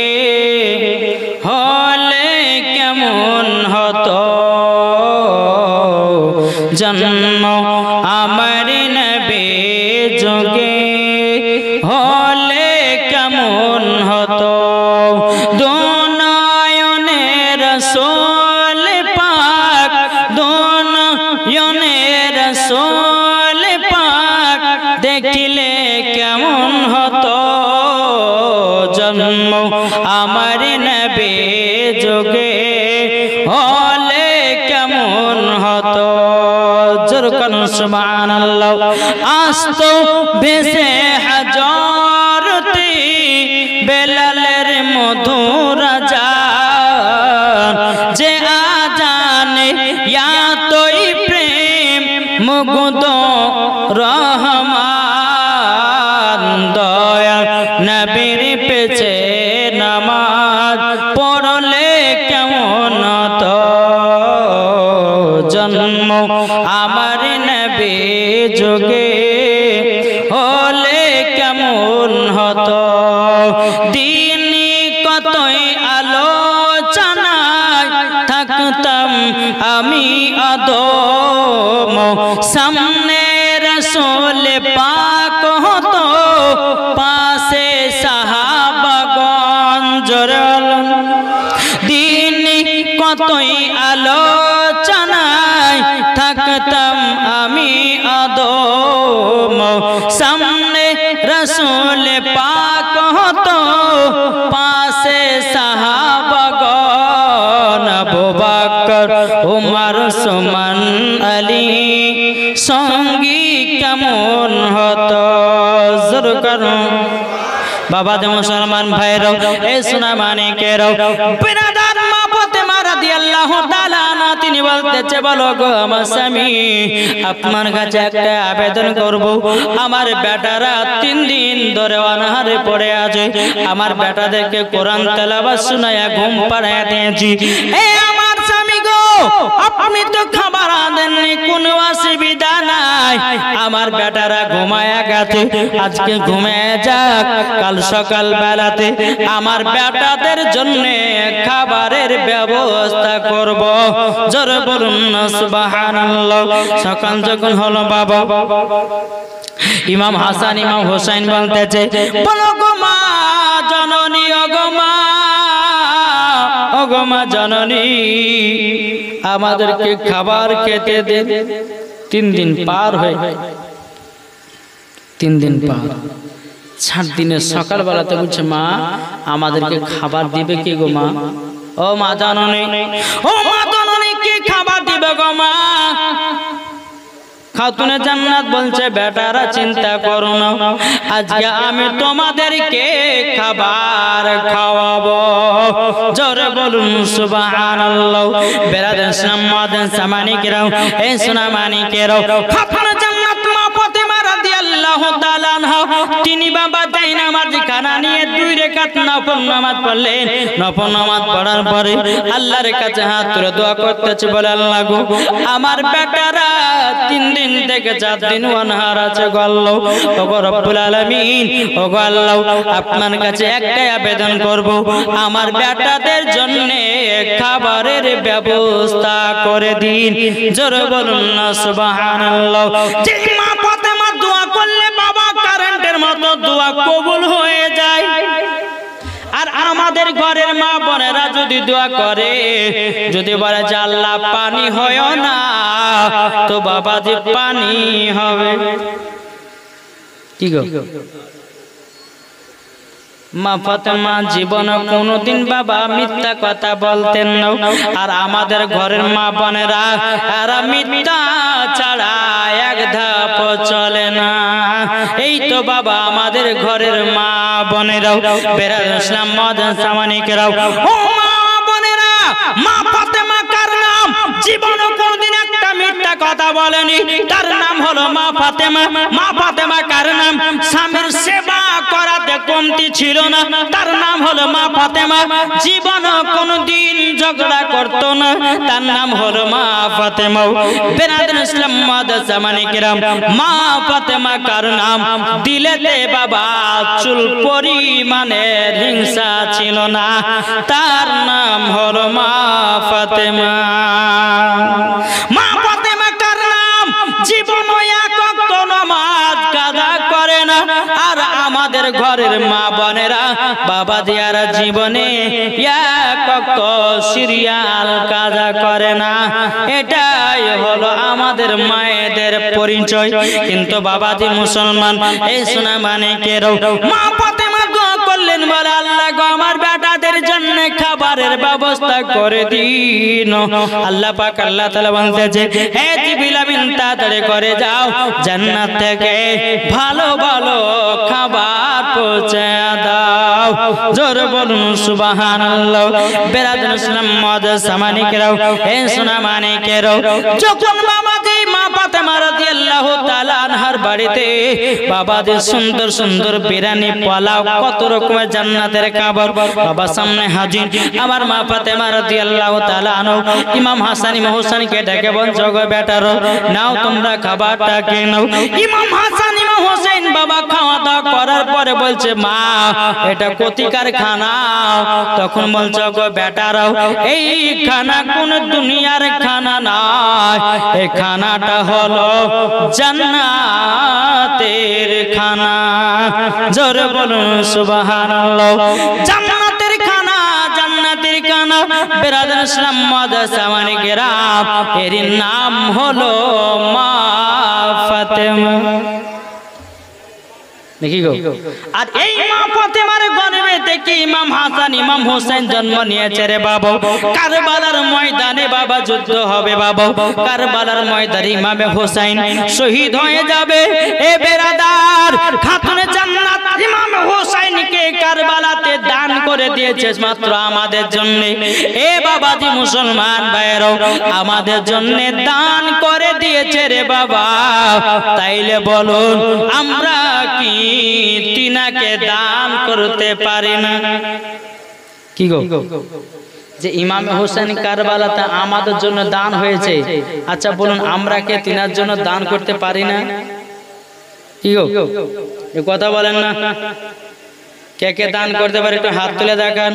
হলে কেমন হতো জন্ম আমার নবী যোগে হলে কেমন হতো দুনয়নের রাসূল পাক দুনয়নের রাসূল পাক দেখিলে কেমন হতো জন্ম আমার নবী যোগে হলে কেমন হতো জোর করুন সুবহানাল্লাহ আস্তো ভেসে হাজরতে বেলালের মধুর আজান যে আজানে ইয়াতই প্রেম মুগ্ধ রহমান দয়া নবীর পেছে নামাজ পড়লে কেমন হতো জন্ম আমার নবী যোগে হলে কেমন হতো দিনে কতই আলোচনায় থাকতাম আমি আদম সামনে রাসূল পাক হতো পাশে সাহাবাগণ জোরাল দিনে কতই আলোচনায় থাকতাম আমি আদম সামনে রাসূল পাক হতো পাশে সাহাবাগণ আবু বকর উমর উসমান আলী সঙ্গী কেমন হতো জোর করুন বাবা দে মুসলমান ভাইরা এ সোনা মানিকেরা বিরাদার মা ফাতেমা রাদিয়াল্লাহু তাআলা আনহা তিনি বলতেছে বলো গো আমার স্বামী আপনার কাছে একটা আবেদন করব আমার বেটারা 3 দিন ধরে অনাহারে পড়ে আছে আমার বেটাদেরকে কোরআন তেলাওয়াত শোনায়া ঘুম পাড়ায়া দিয়েছি এ আমার স্বামী গো আপনি তো খাবার দেননি কোনো অসুবিধা নাই আমার বেটারা ঘুমায়া গেছে আজকে ঘুমিয়ে যাক কাল সকাল বেলাতে আমার বেটাদের জন্য খাবারের ব্যবস্থা করব জোরে বলুন সুবহানাল্লাহ সকাল যখন হলো বাবা ইমাম হাসান ইমাম হোসেন বলতেছে বলো গো মা জননী ওগো মা জননী আমাদেরকে খাবার খেতে দেন 3 দিন পার হয়ে 3 দিন পার 4 দিনের সকাল বেলাতে বলছে মা আমাদেরকে খাবার দিবে কি গো মা ও মা জননী কি খাবার দিবে গো মা খাতুনে জান্নাত বলছে বেটারা চিন্তা করো না আজকে আমি তোমাদেরকে খাবার খাওয়াবো জোরে বলুন সুবহানাল্লাহ বেরাদার সামাদান সামানিকেরাও এ সোনা মানিকেরাও খাতুনে জান্নাত মা ফাতেমা রাদিয়াল্লাহু তাআলা আনহা তিনি বাবা তাই নামাজ খানা নিয়ে 2 রাকাত নফল নামাজ পড়লেন নফল নামাজ পড়ার পরে আল্লাহর কাছে হাত তুলে দোয়া করতেছে বলে আল্লাহ গো আমার বেটারা 3 দিন থেকে 4 দিন অনাহার আছে গো আল্লাহ। ওগো রব্বুল আলামিন, ওগো আল্লাহ, আপনার কাছে একটাই আবেদন করব, আমার বেটাদের জন্য খাবারের ব্যবস্থা করে দিন। জোরে বলুন না সুবহানাল্লাহ। যে মা ফাতেমা দোয়া করলে বাবা কারেন্টের মতো দোয়া কবুল হয়ে যায়, আর আমাদের ঘরের মা বোনেরা যদি দোয়া করে, যদি বলে যে আল্লাহ পানি হয় না, তো বাবা যে পানি হবে। কি গো মা ফাতেমা জীবন কোনদিন বাবা মিথ্যা কথা বলতেন না, আর আমাদের ঘরের মা বোনেরা এরা মিথ্যা ছাড়া এক ধাপ চলে না। এই তো বাবা আমাদের ঘরের মা বোনেরাও, বেরাদ ইসলাম মদন সামানিকেরাও, ও মা বোনেরা, মা ফাতেমা কার নাম? জীবন কোনদিন একটা মিথ্যা কথা বলেনি, তার নাম হলো মা ফাতেমা। মা ফাতেমা কার নাম? স্বামীর সেবা করাতে কমতি ছিল না, তার নাম হলো মা ফাতেমা। জীবন কোনদিন ঝগড়া করতো না, তার নাম হলো মা ফাতেমা। বেরাদার ইসলাম মাদার জামানিকেরাম, মা ফাতেমা কার নাম? দিলেতে বাবা চুল পরিমাণে হিংসা ছিল না, তার নাম হলো মা ফাতেমা। মা ফাতেমা কার নাম? জীবন এক ওয়াক্ত নামাজ কাজা করে না, আর আমাদের ঘরের মা বোনেরা বাবা দিয়ারা জীবনে এক ওয়াক্ত সিরিয়াল কাজা করে না। এটাই হলো আমাদের মায়েদের পরিচয়। কিন্তু বাবাজি মুসলমান, এই সোনা মানিকেরও মা ফাতেমা দোয়া করলেন, বলে আল্লাহ গো আমার বেটাদের জন্য খাবারের ব্যবস্থা করে দিন। আল্লাহ পাক আল্লাহ তাআলা বলতেছে, হে জিবরিল আমিন তাড়াতাড়ি করে যাও, জান্নাত থেকে ভালো ভালো খাবার পৌঁছে দাও। জোরে বলুন সুবহানাল্লাহ। বেরাদার ইসলাম মাদার সামানিকেরাও, হে সোনা মানিকেরাও, যখন বাবাজি মা ফাতেমা রাদিয়াল্লাহু তাআলা আনহার বাড়িতে বাবাজি সুন্দর সুন্দর বিরিয়ানি, পোলাও, কত রকমের জান্নাতের খাবার বাবা সামনে হাজির। আমার মা ফাতেমা রাদিয়াল্লাহু তাআলা আনহু ইমাম হাসান ইমাম হোসেনকে ডেকে বলছো, গো বেটারো নাও তোমরা খাবারটা কে নাও। ইমাম হাসান ইমাম হোসেন বাবা খাওয়া দাওয়া করার পরে বলছে, মা এটা কোতিকার খানা? তখন বলছো, গো বেটারাও এই খানা কোন দুনিয়ার খানা নয়, এই খানাটা হলো জান্নাতের খানা। জোরে বলুন সুবহানাল্লাহ। জান্নাতের খানা, জান্নাতের খানা। বেরাদার ইসলাম মাদার সামানিকেরাম, এর নাম হলো মা ফাতেমা। দেখি গো, আর এই মা ফাতেমার গর্ভে থেকে ইমাম হাসান ইমাম হোসেন জন্ম নিয়েছে রে বাবা। কারবালার ময়দানে বাবা যুদ্ধ হবে বাবা, কারবালার ময়দানে ইমাম হোসেন শহীদ হয়ে যাবে। এ বেরাদার, খাতুনে জান্নাত ইমাম হোসেনকে কারবালাতে দান করে দিয়েছে মাত্র আমাদের জন্য। এ বাবাজি মুসলমান ভাইরাও, আমাদের জন্য দান করে দিয়েছে রে বাবা। তাইলে বলুন আমরা কি তিনাকে দান করতে পারি না? কি গো, যে ইমাম হোসেন কারবালাতে আমাদের জন্য দান হয়েছে, আচ্ছা বলুন আমরা কে তিনার জন্য দান করতে পারি না? কি গো, এ কথা বলেন না। কে কে দান করতে পারে একটু হাত তুলে দেখান।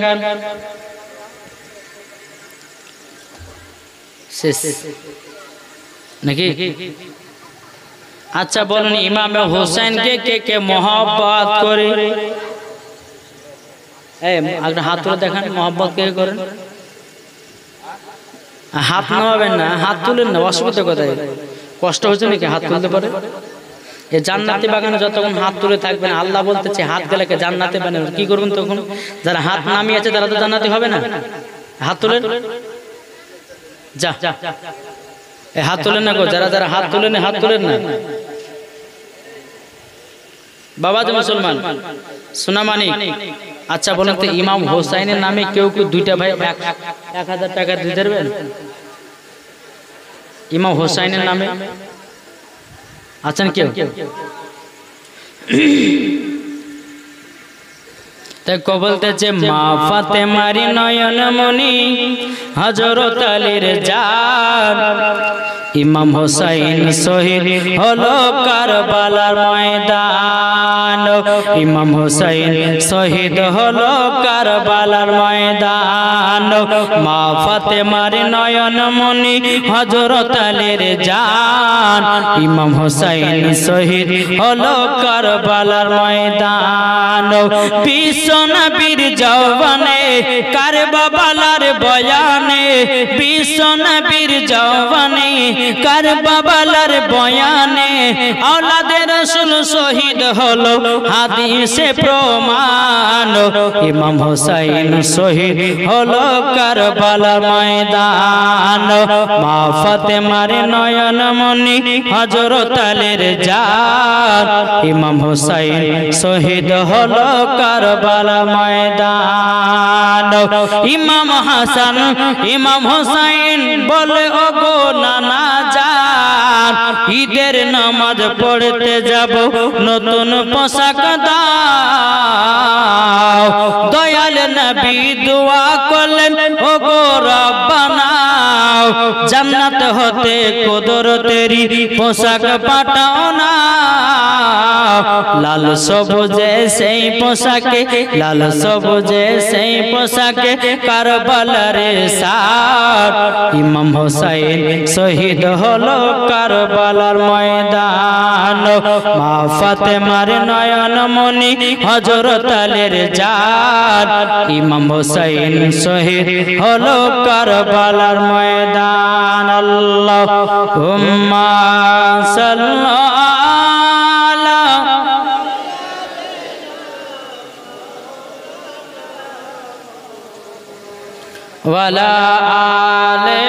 শেষ নাকি? আচ্ছা বলুন ইমাম হোসেনকে কে কে মহব্বত করে? একটা হাত তুলে দেখান, মহব্বত কে করেন? হাত নামাবেন না, হাত তুলেন না, অসুবিধা কোথায়? কষ্ট হচ্ছে নাকি হাত তুলতে পারে? এই জান্নাতি বাগানে যতক্ষণ হাত তুলে থাকবেন, আল্লাহ বলতেছে হাত গেলে জান্নাতে বানাবেন। কি করবেন তখন? যারা হাত নামিয়েছে তারা তো জান্নাতি হবে না। হাত তুলেন, যা হাত তুলেন না গো, যারা যারা হাত তুলেন হাত তুলেন না। বাবা যে মুসলমান সোনা মানিক, আচ্ছা বলেন তো ইমাম হোসাইনের নামে কেউ কেউ দুইটা ভাই 1000 টাকা দিয়ে দেবেন? ইমাম হোসাইনের নামে আছেন কেউ? বলতেছে মা ফাতেমারি নয়ন মনি হযরত আলীর জান, ইমাম হোসাইন শহীদ হলো কারবালার ময়দান ইমাম হোসাইন শহীদ হলো কারবালার ময়দান মা ফাতেমার নয়ন মনি হযরত আলীর জান ইমাম হোসাইন শহীদ হলো কারবালার ময়দান বিশ্ব নবীর জওয়ানে কারবালার বয়ানে বিশ্ব নবীর জওয়ানে কারবালার বয়ানে আওলাদে রাসূল শহীদ হলো হাদিসে প্রমাণ ইমাম হোসাইন শহীদ হলো কারবালার ময়দান মা ফাতেমার নয়ন মনি হযরত আলীর জান ইমাম হোসাইন শহীদ হলো কারবালার ময়দান ইমাম হাসান ইমাম হোসাইন বলে ওগো নানা জান ঈদের নামাজ পড়তে যাব নতুন পোশাক দাও দয়াল নবী দোয়া করলেন ওগো রব্বানা জান্নাত হতে কুদরতেরি পোশাক পাঠাও না লাল সবুজে সেই পোশাকে লাল সবুজে সেই পোশাকে কারবালার সার ইমাম হোসাইন শহীদ হলো কারবালার ময়দান মা ফাতেমার নয়ন মনি হযরত আলীর জান ইমাম হোসাইন শহীদ হলো কারবালার ময়দান আল্লাহুম্মা সাল্লি ওয়ালা আলে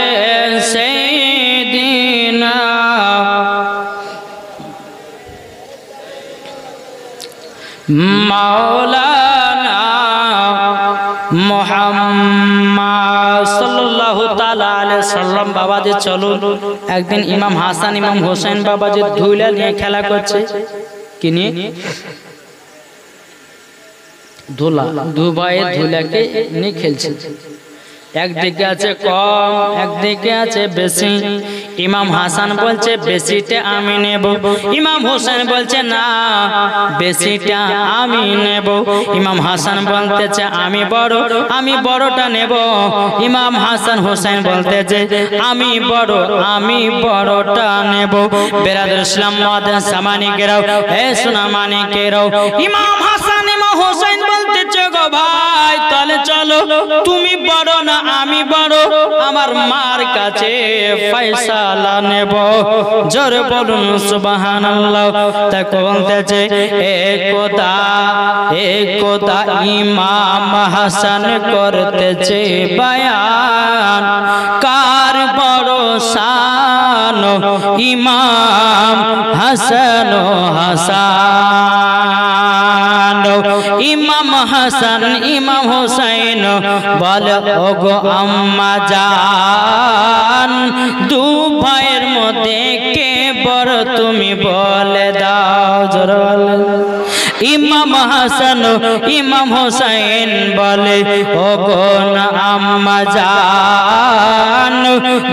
সাইয়্যিদিনা মাওলানা মুহাম্মদ সাল্লাল্লাহু তাআলা আলাইহি সাল্লাম। বাবাজি চলুন, একদিন ইমাম হাসান ইমাম হোসেন বাবাজি ধুলা নিয়ে খেলা করছে। কি নিয়ে? ধুলা। দু ভাইয়ের ধুলাকে নিয়ে খেলছে। একদিকে আছে কম, একদিকে আছে বেশি। ইমাম হাসান বলছে বেশিটা আমি নেব, ইমাম হোসেন বলছে না বেশিটা আমি নেব। ইমাম হাসান বলতেছে আমি বড়টা নেব। ইমাম হাসান হোসেন বলতেছে আমি বড়টা নেব। বেরাদর ইসলাম মাদান সামানিকেরাও, হে সোনা মানিকেরাও, ইমাম হাসান ইমাম হোসেন বলতেছে গো ভাই তাহলে চলো, তুমি বড় না আমি বড়, আমার মার কাছে ফয়সালা নেব। জোরে বলুন সুবহানাল্লাহ। তা বলতেছে একদা ইমাম হাসান করতেছে বয়ান, কার বড় শান ইমাম হাসান ইমাম হাসান ইমাম হোসেন বলে ওগো আম্মা জান, দু ভাইয়ের মধ্যে কে বড় তুমি বলে দাও। জোরে বলেন। ইমাম হাসান ইমাম হোসেন বলে ওগো না আম্মা জান,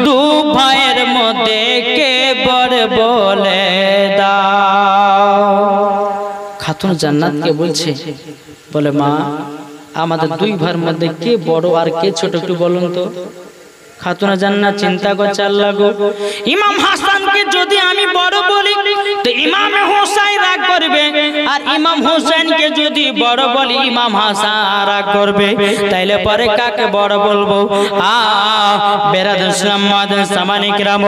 দু ভাইয়ের মধ্যে কে বড় বলে দাও। খাতুন জান্নাতকে বলছে, বলে মা আমাদের দুই ভাইয়ের মধ্যে কে বড় আর কে ছোট একটু বলুন তো। খাতুন জান্নাত চিন্তা করছে আল্লাহ গো, ইমাম হাসানকে যদি আমি বড় বলি তো ইমাম হোসেন রাগ করবে, আর ইমাম হোসেনকে যদি বড় বলি ইমাম হাসান রাগ করবে, তাইলে পরে কাকে বড় বলবো? বেরাদর ইসলাম মাদান সামানিকরাম,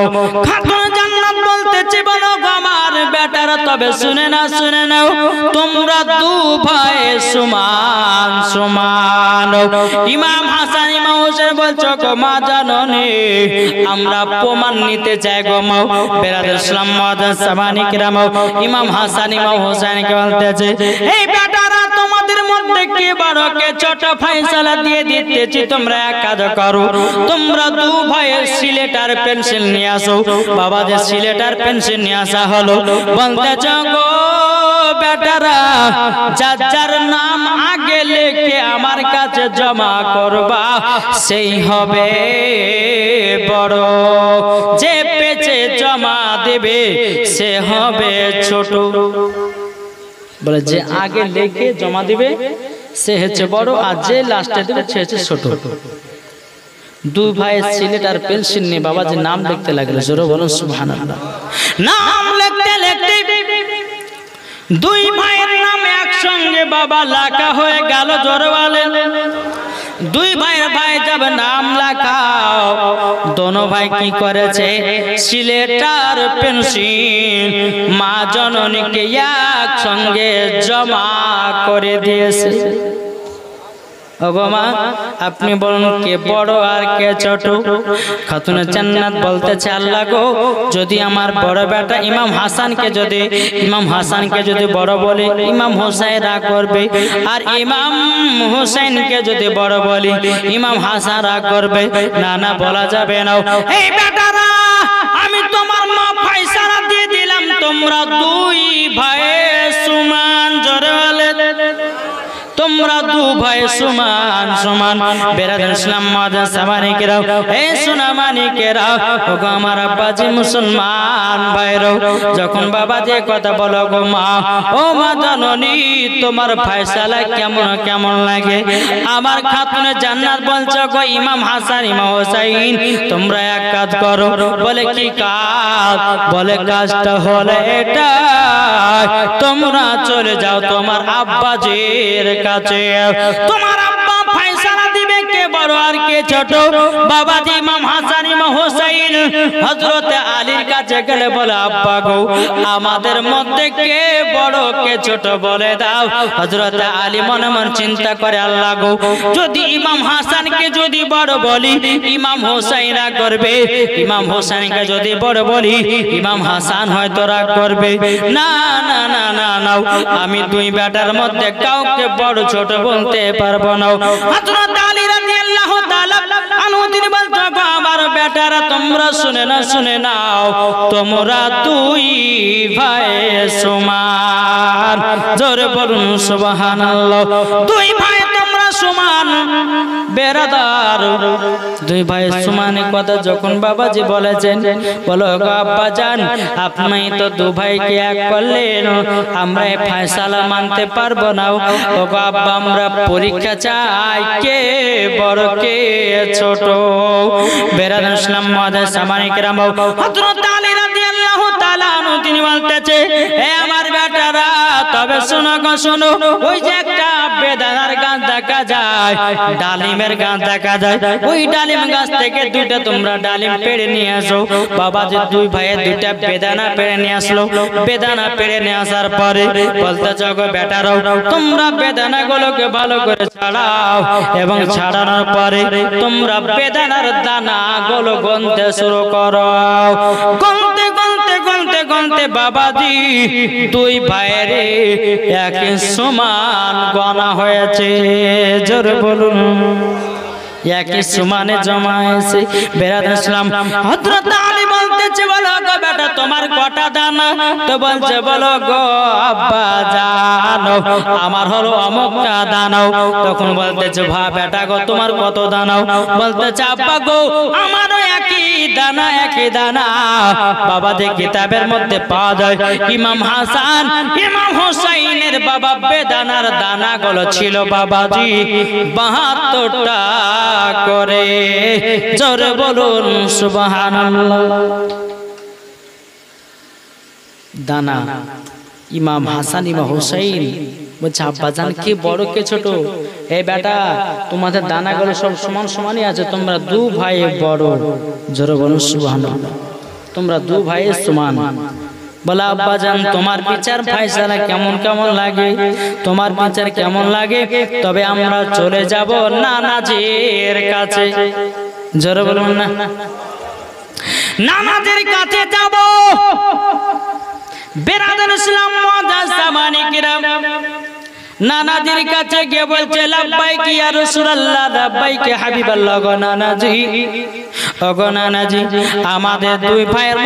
খাতুন জান্নাত বলতেছে বলো আমার বেটারা তবে শুনে নাও, তোমরা দু ভাই সমান সমান। ইমাম হাসান ইমাম হোসেন বলছো গো মা জানো নে, আমরা প্রমাণ নিতে চাই গো মা। বেরাদর ইসলাম মাদান সামানিকরাম, ইমাম হাসান ইমাম হোসেনকে বলতেছে এই বেটারা তোমাদের মধ্যে কে বড় কে ছোট ফয়সালা দিয়ে দিতেছি, তোমরা এক কাজ করো, তোমরা দু ভাইয়ের সিলেট আর পেন্সিল নিয়ে আসো। বাবা যে সিলেট আর পেন্সিল নিয়ে আসা হলো, বলতেছ গো বেটারা যার নাম আগে লিখে আমার কাছে জমা করবা সেই হবে বড়, যে বেচে জমা দেবে সে হবে ছোট। বলে যে আগে লিখে জমা দিবে সে হচ্ছে বড়, আর যে লাস্টে দেবে সে হচ্ছে ছোট। দুই ভাই সিলেট আর পেন্সিল নিয়ে বাবাজি নাম লিখতে লাগলো। জোরে বলুন সুবহানাল্লাহ। নাম লিখতে লিখতে দুই ভাইয়ের নাম একসঙ্গে বাবা লেখা হয়ে গেল। জোরে বলেন। দুই ভাই जब नाम লেখাও दोनों भाई की করেছে সিলেট আর পেন্সিল মা জননীকে একসঙ্গে জমা করে দিয়েছে। ওগো মা আপনি বলুন কে বড় আর কে ছোট? খাতুনে জান্নাত বলতেছে আল্লাহ গো, যদি আমার বড় বেটা ইমাম হাসানকে যদি বড় বলি ইমাম হোসেন রাগ করবে, আর ইমাম হোসেনকে যদি বড় বলি ইমাম হাসান রাগ করবে। না না বলা যাবে না। এই বেটারা আমি তোমার মা ফয়সালা দিয়ে দিলাম, তোমরা দুই ভাই সমান। জোরে বলে তোমরা দু ভাই সমান সমান। বেরাদার ইসলাম মাদার সামানি কেরাও, এ সোনামানি কেরাও, ওগো আমার আব্বাজি মুসলমান ভাইরাও, যখন বাবা যে কথা বলো গো মা, ও মা জননী তোমার ফয়সালা কেমন কেমন লাগে? আমার খাতুনে জান্নাত বলছো গো ইমাম হাসান ইমাম হোসেন তোমরা এক কাজ করো। বলে কি কাজ? বলে কাজটা হলো এটা, তোমরা চলে যাও তোমার আব্বাজির কাছে, তোমার আব্বা ফয়সালা দিবে কে বড় আর কে ছোট। বাবাজি ইমাম হাসান ইমাম হোসেন হযরত আলীর কাছে গেলে বলে আব্বা গো আমাদের মধ্যে কে বড় কে ছোট বলে দাও। হযরত আলী মনে মনে চিন্তা করে আল্লাহ গো, যদি ইমাম হাসানকে যদি বড় বলি ইমাম হোসেন রাগ করবে, ইমাম হোসেনকে যদি বড় বলি ইমাম হাসান হয়তো রাগ করবে। না না না না না আমি দুই বেটার মধ্যে কাউকে বড় ছোট বলতে পারবো না। হযরত আলী রাদিয়াল্লাহু তাআলা আনহু তিনি বলতো আমার বেটারা তোমরা শুনে নাও তোমরা দুই ভাই সমান। জোরে বলুন সুবহানাল্লাহ। দুই ভাই তোমরা সমান। বেরাদার দুই ভাই সমানের কথা যখন বাবাজি বলেছেন, বলো গো আব্বা জান আপনি তো দু ভাইকে এক করলেন, আমরা এই ফয়সালা মানতে পারবো না। ও গো আব্বা আমরা পরীক্ষা চাই কে বড় কে ছোট। বেরাদার ইসলাম মাদার সামানি কেরাম হযরত আলী রাদিয়াল্লাহু তাআলা আনহু তিনি বলতেছে হে আমার বেটারা তবে শোনো গো শোনো, ওই যে একটা বেদানার গাছ দেখা যায়, ডালিমের গাছ দেখা যায়, ওই ডালিম গাছ থেকে দুইটা তোমরা ডালিম পেড়ে নিয়ে আসো। বাবা যে দুই ভাইয়ের দুইটা বেদানা পেড়ে নিয়ে আসলো। বেদানা পেড়ে নিয়ে আসার পরে বলতেছে গো বেটারাও তোমরা বেদানা গুলোকে ভালো করে ছাড়াও, এবং ছাড়ানোর পরে তোমরা বেদানার দানা গুলো গুনতে শুরু করো। গুনতে গুনতে গুনতে গুনতে বাবাজি দুই ভাইয়ের একই সমান গণা হয়েছে। জোরে বলুন একই সমানে জমা হয়েছে। বেরাদার ইসলাম হযরত আলী বলতেছে বলো গো বেটা তোমার কটা দানা? তো বলছে বলো গো আব্বা জানো আমার হলো অমুকটা দানাও। তখন বলতেছে ভা বেটা গো তোমার কত দানাও? বলতেছে আব্বা গো আমারও একই দানা একই দানা। বাবা যে কিতাবের মধ্যে পাওয়া যায় ইমাম হাসান ইমাম হোসেনের বাবা বেদানার দানা গুলো ছিল বাবাজি 72টা করে। জোরে বলুন সুবহানাল্লাহ। দানা ইমাম হাসান ইমাম হোসেন বলছে আব্বা জান কে বড় কে ছোট? এই বেটা তোমাদের দানাগুলো সব সমান সমানই আছে, তোমরা দু ভাই বড়। জোরে বলুন সুবহানাল্লাহ। তোমরা দু ভাই সমান। বলা আব্বা জান তোমার বিচার ফয়সালা কেমন কেমন লাগে? তোমার বিচার কেমন লাগে? তবে আমরা চলে যাব নানাজির কাছে। জোরে বলুন না নানাজির কাছে যাব। বেরাদার ইসলাম মাদার সামানি কিরাম নানাজির কাছে গিয়ে বলছে লাব্বাইক ইয়া রাসূলুল্লাহ লাব্বাইক হাবিবাল্লাহ। গো নানাজি ও গো নানাজি আমাদের দুই ভাইয়ের